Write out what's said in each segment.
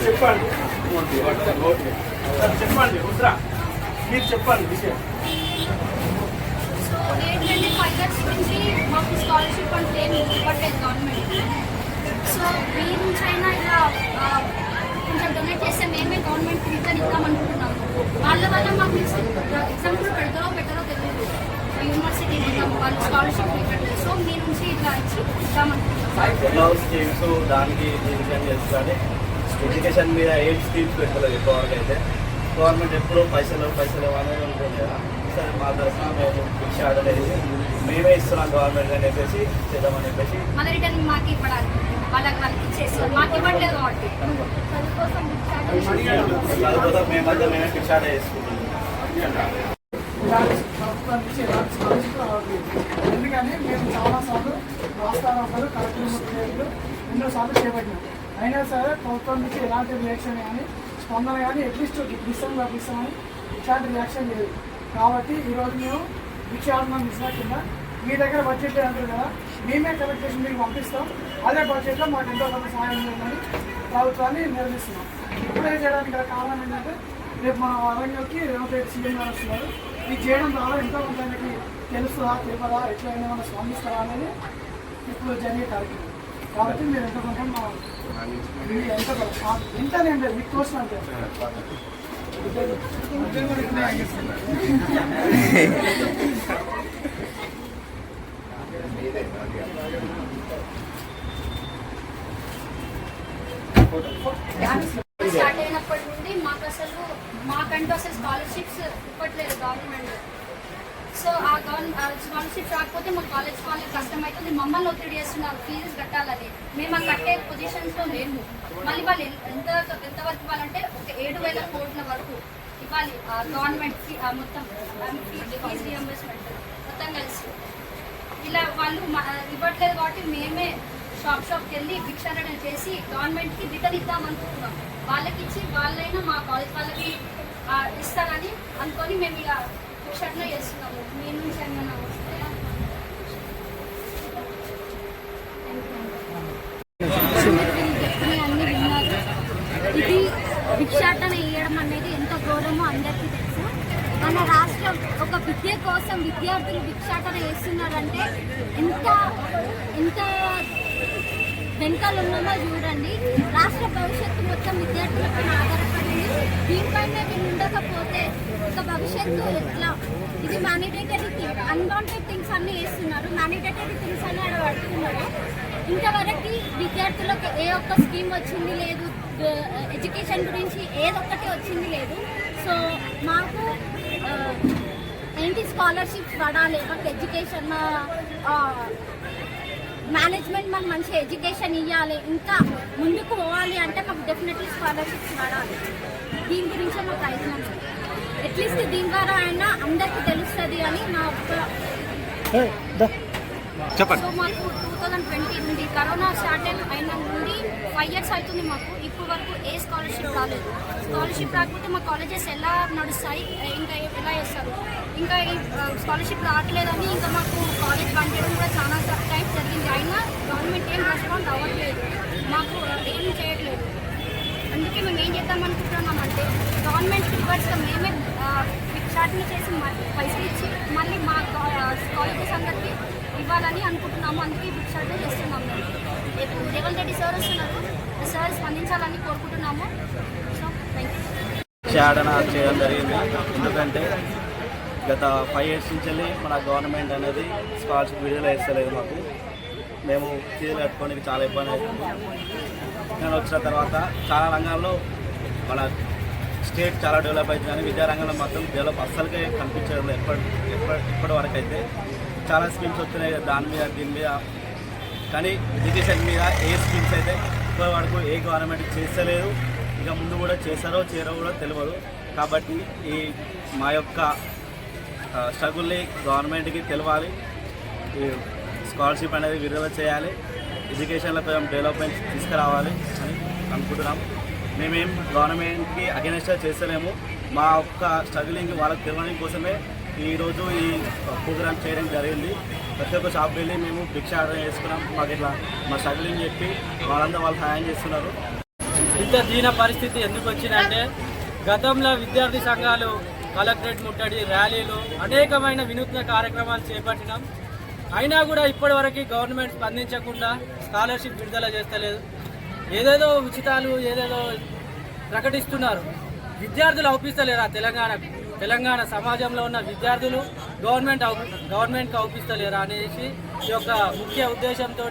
చెప్పండి చెప్పండి ఉత్తరా మీరు చెప్పండి విషయం. సో ఏంటంటే 5 years నుంచి మాకు స్కాలర్షిప్ అంటే ఏమి ఇవ్వట్లేదు గవర్నమెంట్. సో మీ నుంచి అయినా ఇలా కొంచెం డొనేట్ చేస్తే మేమే గవర్నమెంట్ రిటర్న్ ఇద్దామనుకుంటున్నాము. వాళ్ళ మాకు ఎగ్జాంపుల్ పెట్టారో తెలియదు, యూనివర్సిటీ వాళ్ళు స్కాలర్షిప్ ఇవ్వట్లేదు. సో మీ నుంచి ఇట్లా ఇచ్చి ఇద్దామనుకుంటున్నాం. స్కీమ్స్ దానికి ఎడ్యుకేషన్ మీద ఏం స్కీమ్స్ పెట్టలేదు ఎక్కువవరకు అయితే. గవర్నమెంట్ ఎప్పుడూ పైసలు అనేది ఉంటుంది కదా. సరే మా తరఫున మేము భిక్ష ఆర్డర్ వేసి మేమే ఇస్తున్నాం గవర్నమెంట్ అని చెప్పేసి చేద్దామని చెప్పేసి చదువుకోసం మేమైతే మేమే భిక్ష ఆర్డర్ చేసుకుంటున్నాం. ఎందుకని మేము చాలాసార్లు రాష్ట్రాలు కలెక్టర్ ఎన్నోసార్లు చేపట్టినాం. అయినా సరే ప్రభుత్వం నుంచి ఎలాంటి రియాక్షన్ కానీ స్పందన కానీ అట్లీస్ట్ డిసెంబర్ ఇస్తామని ఇట్లాంటి రియాక్షన్ లేదు. కాబట్టి ఈరోజు మేము భిక్షాటనం ఇచ్చిన కింద మీ దగ్గర బడ్జెట్ అంటారు కదా, మేమే కలెక్ట్ చేసి మీకు పంపిస్తాం. అదే బడ్జెట్లో మాకు ఎంతో కొంత సహాయం చేయాలని ప్రభుత్వాన్ని నిర్మిస్తున్నాం. ఇప్పుడే చేయడానికి గల కారణం ఏంటంటే రేపు మన వరంగల్కి రేవంత్ రెడ్డి సీఎం గారు వస్తున్నారు. ఇది చేయడం ద్వారా ఎంతో కొంత ఆయనకి తెలుస్తుందా తెలియదా ఎట్లయినా మనం స్పందిస్తారా అనేది ఇప్పుడు జరిగే కార్యక్రమం. కాబట్టి మీరు ఎంత కొంచెం ఎంత లేదు మీకు కోసం అంటే స్టార్ట్ అయినప్పటి నుండి మాకంటూ అసలు స్కాలర్షిప్స్ ఇవ్వట్లేదు గవర్నమెంట్. సో ఆ స్కాలర్షిప్ రాకపోతే మా కాలేజ్ కష్టం అవుతుంది. మమ్మల్ని ఒత్తిడి చేస్తున్నారు ఫీజెస్ కట్టాలని. మేము ఆ కట్టే పొజిషన్స్లో లేము. మళ్ళీ వాళ్ళు ఎంతవరకు ఇవ్వాలంటే ఒక 7,000 కోట్ల వరకు ఇవ్వాలి గవర్నమెంట్ మొత్తం ఫీజ్ రియంబర్స్మెంట్ మొత్తం కలిసి. ఇలా వాళ్ళు ఇవ్వట్లేదు కాబట్టి మేమే షాప్కి వెళ్ళి భిక్షాటన చేసి గవర్నమెంట్కి రిటర్న్ ఇద్దామనుకుంటున్నాం. వాళ్ళకి ఇచ్చి వాళ్ళైనా మా కాలేజ్ వాళ్ళకి ఇస్తారని అనుకొని మేము ఇలా భిక్షాటన చేస్తున్నాము. మీ నుంచి ఏమైనా వస్తాయా? అన్ని విన్నారు. ఇది భిక్షాటన వేయడం అనేది ఎంత గౌరవమో అందరికీ తెలుసు. మన రాష్ట్రం ఒక విద్య కోసం విద్యార్థులు భిక్షాటన వేస్తున్నారంటే ఎంత వెనకాల ఉన్నదో చూడండి. రాష్ట్ర భవిష్యత్తు మొత్తం విద్యార్థులపై ఆధారపడింది. దీనిపైన వీళ్ళు ఉండకపోతే ఒక భవిష్యత్తు ఎట్లా? ఇది మ్యానిడేటరీ థింగ్, అన్వాంటెడ్ థింగ్స్ అన్నీ వేస్తున్నారు. మ్యానిడేటరీ థింగ్స్ అన్నీ అక్కడ పడుతున్నారు. ఇంతవరకు విద్యార్థులకు ఏ ఒక్క స్కీమ్ వచ్చింది లేదు, ఎడ్యుకేషన్ గురించి ఏదొక్కటి వచ్చింది లేదు. సో మాకు ఏంటి స్కాలర్షిప్స్ పడాలి, మాకు ఎడ్యుకేషన్ మేనేజ్మెంట్ మాకు మంచి ఎడ్యుకేషన్ ఇవ్వాలి, ఇంకా ముందుకు పోవాలి అంటే మాకు డెఫినెట్లీ స్కాలర్షిప్స్ పడాలి. దీని గురించే మా ప్రయత్నం. అట్లీస్ట్ దీని ద్వారా అయినా అందరికీ తెలుస్తుంది అని నా ఒక్క. సో మాకు 2020 నుండి కరోనా స్టార్ట్ అయిన నుండి 5 years అవుతుంది. మాకు ఇప్పుడు వరకు ఏ స్కాలర్షిప్ రాలేదు. స్కాలర్షిప్ రాకపోతే మా కాలేజెస్ ఎలా నడుస్తాయి, ఇంకా ఎలా చేస్తారు? ఇంకా ఈ స్కాలర్షిప్ రావట్లేదని ఇంకా మాకు కాలేజ్ బంద్ చేయడం కూడా చాలా టైం జరిగింది. అయినా గవర్నమెంట్ ఏం రెస్పాండ్ అవ్వట్లేదు, మాకు ఏం చేయట్లేదు. అందుకే మేము ఏం చేద్దామనుకుంటున్నామంటే గవర్నమెంట్కి రివర్స్గా మేమే భిక్షాటన చేసి పైసలు ఇచ్చి మళ్ళీ మా కాలేజెస్ అందరికీ ఇవ్వాలని అనుకుంటున్నాము. అందుకే భిక్షాటన చేస్తున్నాము. రేపు రేవంత్ రెడ్డి సార్ వస్తున్నారు, సార్ స్పందించాలని కోరుకుంటున్నాము. So thank you. భిక్షాటన చేయడం జరిగింది. ఎందుకంటే గత 5 years నుంచి మన గవర్నమెంట్ అనేది స్కాలర్షిప్ విడుదల వేస్తలేదు మాకు. మేము ఫీజులు కట్టుకోవడానికి చాలా ఇబ్బంది అవుతుంది. నేను వచ్చిన తర్వాత చాలా రంగాల్లో మన స్టేట్ చాలా డెవలప్ అవుతుంది, కానీ విద్యారంగంలో మాత్రం డెవలప్ అస్సలకే కనిపించడం ఇప్పటి వరకు అయితే. చాలా స్కీమ్స్ వస్తున్నాయి దాని మీద దీని మీద, కానీ ఎడ్యుకేషన్ మీద ఏ స్కీమ్స్ అయితే ఇప్పటి వరకు ఏ గవర్నమెంట్ చేస్తలేదు. ఇక ముందు కూడా చేస్తారో చేయరో కూడా తెలియదు. కాబట్టి ఈ మా యొక్క స్ట్రగుల్ని గవర్నమెంట్కి తెలవాలి. ఈ స్కాలర్షిప్ అనేది విడుదల చేయాలి, ఎడ్యుకేషన్లో కొంచెం డెవలప్మెంట్ తీసుకురావాలి అని అనుకుంటున్నాం. మేమేం గవర్నమెంట్కి అగెనిస్ట్గా చేస్తలేము. మా ఒక్క స్ట్రగులింగ్ వాళ్ళకి తెలియడం కోసమే ఈరోజు ఈ ప్రోగ్రామ్ చేయడం జరిగింది. ప్రతి ఒక్క షాప్కి వెళ్ళి మేము భిక్ష ఆర్డర్ చేసుకున్నాం. మాకు ఇట్లా మా స్ట్రగులింగ్ చెప్పి వాళ్ళందరూ వాళ్ళు సహాయం చేస్తున్నారు. ఇంత దీన పరిస్థితి ఎందుకు వచ్చిందంటే గతంలో విద్యార్థి సంఘాలు కలెక్టరేట్ ముట్టడి, ర్యాలీలు, అనేకమైన వినూత్న కార్యక్రమాలు చేపట్టినాం. అయినా కూడా ఇప్పటివరకు గవర్నమెంట్ స్పందించకుండా స్కాలర్షిప్ విడుదల చేస్తలేదు. ఏదేదో ఉచితాలు ఏదేదో ప్రకటిస్తున్నారు. విద్యార్థులు అవుపిస్తలేరా? తెలంగాణ సమాజంలో ఉన్న విద్యార్థులు గవర్నమెంట్కి అవుపిస్తలేరా అనేసి ఈ యొక్క ముఖ్య ఉద్దేశంతో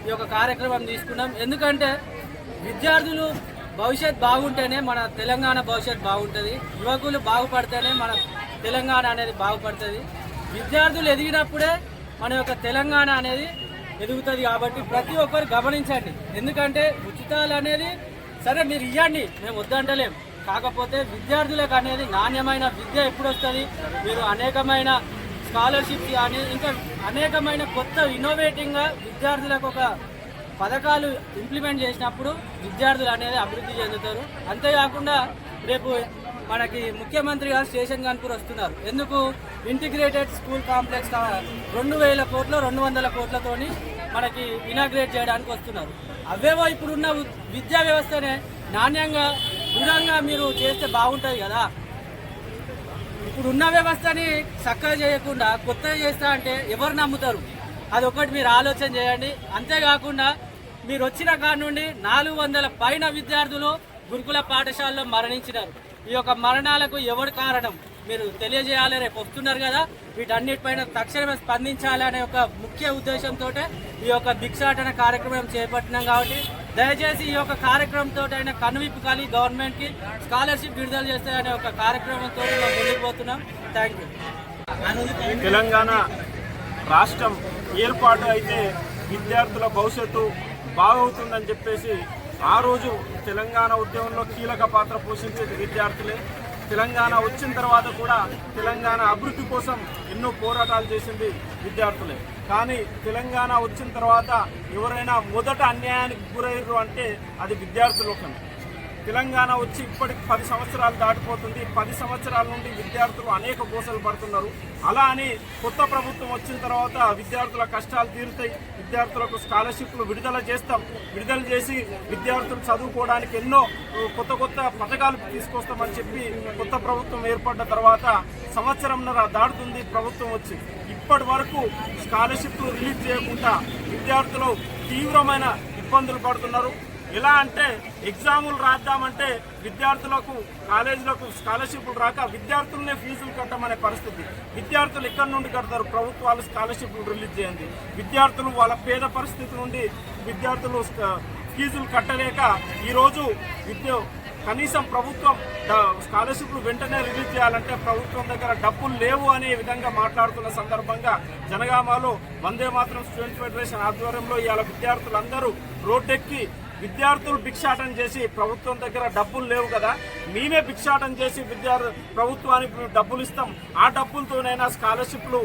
ఈ యొక్క కార్యక్రమం తీసుకున్నాం. ఎందుకంటే విద్యార్థులు భవిష్యత్ బాగుంటేనే మన తెలంగాణ భవిష్యత్ బాగుంటుంది. యువకులు బాగుపడితేనే మన తెలంగాణ అనేది బాగుపడుతుంది. విద్యార్థులు ఎదిగినప్పుడే మన యొక్క తెలంగాణ అనేది ఎదుగుతుంది. కాబట్టి ప్రతి ఒక్కరు గమనించండి. ఎందుకంటే ఉచితాలు అనేది సరే మీరు ఇవ్వండి, మేము వద్దంటలేం. కాకపోతే విద్యార్థులకు అనేది నాణ్యమైన విద్య ఎప్పుడు వస్తుంది? మీరు అనేకమైన స్కాలర్షిప్స్ కానీ ఇంకా అనేకమైన కొత్త ఇన్నోవేటివ్గా విద్యార్థులకు ఒక పథకాలు ఇంప్లిమెంట్ చేసినప్పుడు విద్యార్థులు అనేది అభివృద్ధి చెందుతారు. అంతేకాకుండా రేపు మనకి ముఖ్యమంత్రి గారు స్టేషన్ కాన్పూర్ వస్తున్నారు. ఎందుకు? ఇంటిగ్రేటెడ్ స్కూల్ కాంప్లెక్స్ 2000 కోట్లు 200 కోట్లతోని మనకి ఇనాగ్రేట్ చేయడానికి వస్తున్నారు. అవేవో ఇప్పుడున్న విద్యా వ్యవస్థనే నాణ్యంగా దృఢంగా మీరు చేస్తే బాగుంటుంది కదా. ఇప్పుడున్న వ్యవస్థని చక్కగా చేయకుండా కొత్తగా చేస్తా అంటే ఎవరు నమ్ముతారు? అదొకటి మీరు ఆలోచన చేయండి. అంతేకాకుండా మీరు వచ్చిన కాడ నుండి 400 పైన విద్యార్థులు గురుకుల పాఠశాలలో మరణించినారు. ఈ యొక్క మరణాలకు ఎవరు కారణం మీరు తెలియజేయాలి. రేపు వస్తున్నారు కదా, వీటన్నిటిపైన తక్షణమే స్పందించాలి అనే ఒక ముఖ్య ఉద్దేశంతో ఈ యొక్క భిక్షాటన కార్యక్రమం చేపట్టినాం. కాబట్టి దయచేసి ఈ యొక్క కార్యక్రమంతో అయినా కనువిప్పు కలిగి గవర్నమెంట్కి స్కాలర్షిప్ విడుదల చేస్తే అనే ఒక కార్యక్రమంతో మేము ముందుకు పోతున్నాం. Thank you. తెలంగాణ రాష్ట్రం ఏర్పాటు అయితే విద్యార్థుల భవిష్యత్తు బాగవుతుందని చెప్పేసి ఆ రోజు తెలంగాణ ఉద్యమంలో కీలక పాత్ర పోషించేది విద్యార్థులే. తెలంగాణ వచ్చిన తర్వాత కూడా తెలంగాణ అభివృద్ధి కోసం ఎన్నో పోరాటాలు చేసింది విద్యార్థులే. కానీ తెలంగాణ వచ్చిన తర్వాత ఎవరైనా మొదట అన్యాయానికి గురయ్యారు అంటే అది విద్యార్థులు. తెలంగాణ వచ్చి ఇప్పటికి 10 సంవత్సరాలు దాటిపోతుంది. 10 సంవత్సరాల నుండి విద్యార్థులు అనేక గోసలు పడుతున్నారు. అలా అని కొత్త ప్రభుత్వం వచ్చిన తర్వాత విద్యార్థుల కష్టాలు తీరుతాయి, విద్యార్థులకు స్కాలర్షిప్లు విడుదల చేస్తాం, విడుదల చేసి విద్యార్థులు చదువుకోవడానికి ఎన్నో కొత్త పథకాలు తీసుకొస్తామని చెప్పి కొత్త ప్రభుత్వం ఏర్పడ్డ తర్వాత సంవత్సరంన్నర దాటుతుంది ప్రభుత్వం వచ్చి. ఇప్పటి వరకు స్కాలర్షిప్లు రిలీజ్ చేయకుండా విద్యార్థులు తీవ్రమైన ఇబ్బందులు పడుతున్నారు. ఎలా అంటే ఎగ్జాములు రాద్దామంటే విద్యార్థులకు కాలేజీలకు స్కాలర్షిప్లు రాక విద్యార్థులనే ఫీజులు కట్టమనే పరిస్థితి. విద్యార్థులు ఎక్కడి నుండి కడతారు? ప్రభుత్వాలు స్కాలర్షిప్లు రిలీజ్ చేయండి. విద్యార్థులు వాళ్ళ పేద పరిస్థితి నుండి విద్యార్థులు ఫీజులు కట్టలేక ఈరోజు కనీసం ప్రభుత్వం స్కాలర్షిప్లు వెంటనే రిలీజ్ చేయాలంటే ప్రభుత్వం దగ్గర డబ్బులు లేవు అనే విధంగా మాట్లాడుతున్న సందర్భంగా జనగామలో వందే మాతరం స్టూడెంట్ ఫెడరేషన్ ఆధ్వర్యంలో ఇవాళ విద్యార్థులందరూ రోడ్డెక్కి విద్యార్థులు భిక్షాటన చేసి ప్రభుత్వం దగ్గర డబ్బులు లేవు కదా, మేమే భిక్షాటన చేసి ప్రభుత్వానికి డబ్బులు ఇస్తాం, ఆ డబ్బులతోనైనా స్కాలర్షిప్లు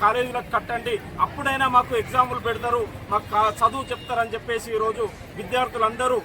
కాలేజీలకు కట్టండి, అప్పుడైనా మాకు ఎగ్జాములు పెడతారు, మాకు చదువు చెప్తారని చెప్పేసి ఈరోజు విద్యార్థులందరూ